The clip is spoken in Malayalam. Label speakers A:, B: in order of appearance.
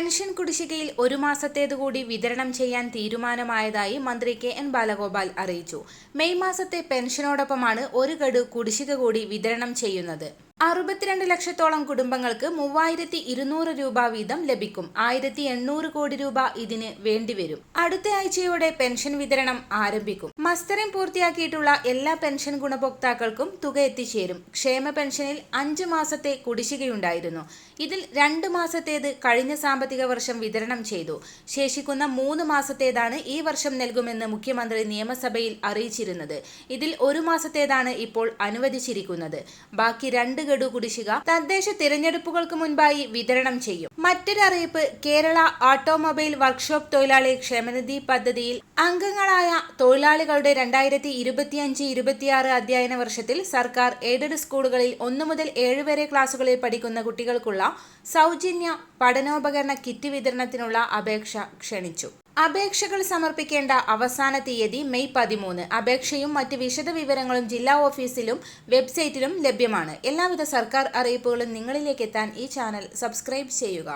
A: പെൻഷൻ കുടിശ്ശികയിൽ ഒരു മാസത്തേതുകൂടി വിതരണം ചെയ്യാൻ തീരുമാനമായതായി മന്ത്രി കെ.എൻ. ബാലഗോപാൽ അറിയിച്ചു. മെയ് മാസത്തെ പെൻഷനോടൊപ്പമാണ് ഒരു ഗഡു കുടിശ്ശിക കൂടി വിതരണം ചെയ്യുന്നത്. 62 ലക്ഷത്തോളം കുടുംബങ്ങൾക്ക് 3200 രൂപ വീതം ലഭിക്കും. 1800 കോടി രൂപ ഇതിന് വേണ്ടിവരും. അടുത്ത ആഴ്ചയോടെ പെൻഷൻ വിതരണം ആരംഭിക്കും. മസ്റ്ററിംഗ് പൂർത്തിയാക്കിയിട്ടുള്ള എല്ലാ പെൻഷൻ ഗുണഭോക്താക്കൾക്കും തുക എത്തിച്ചേരും. ക്ഷേമ പെൻഷനിൽ 5 മാസത്തെ കുടിശ്ശികയുണ്ടായിരുന്നു. ഇതിൽ 2 മാസത്തേത് കഴിഞ്ഞ സാമ്പത്തിക വർഷം വിതരണം ചെയ്തു. ശേഷിക്കുന്ന 3 മാസത്തേതാണ് ഈ വർഷം നൽകുമെന്ന് മുഖ്യമന്ത്രി നിയമസഭയിൽ അറിയിച്ചിരുന്നത്. ഇതിൽ 1 മാസത്തേതാണ് ഇപ്പോൾ അനുവദിച്ചിരിക്കുന്നത്. ബാക്കി 2 ഗഡു കുടിശ്ശിക തദ്ദേശ തിരഞ്ഞെടുപ്പുകൾക്ക് മുൻപായി വിതരണം ചെയ്യും. മറ്റൊരു അറിയിപ്പ്, കേരള ഓട്ടോമൊബൈൽ വർക്ക്ഷോപ്പ് തൊഴിലാളി ക്ഷേമനിധി പദ്ധതിയിൽ അംഗങ്ങളായ തൊഴിലാളികളുടെ 2025-26 അധ്യയന വർഷത്തിൽ സർക്കാർ എയ്ഡഡ് സ്കൂളുകളിൽ 1 മുതൽ 7 വരെ ക്ലാസുകളിൽ പഠിക്കുന്ന കുട്ടികൾക്കുള്ള സൗജന്യ പഠനോപകരണ കിറ്റ് വിതരണത്തിനുള്ള അപേക്ഷ ക്ഷണിച്ചു. അപേക്ഷകൾ സമർപ്പിക്കേണ്ട അവസാന തീയതി മെയ് 13. അപേക്ഷയും മറ്റ് വിശദ വിവരങ്ങളും ജില്ലാ ഓഫീസിലും വെബ്സൈറ്റിലും ലഭ്യമാണ്. എല്ലാവിധ സർക്കാർ അറിയിപ്പുകളും നിങ്ങളിലേക്ക് എത്താൻ ഈ ചാനൽ സബ്സ്ക്രൈബ് ചെയ്യുക.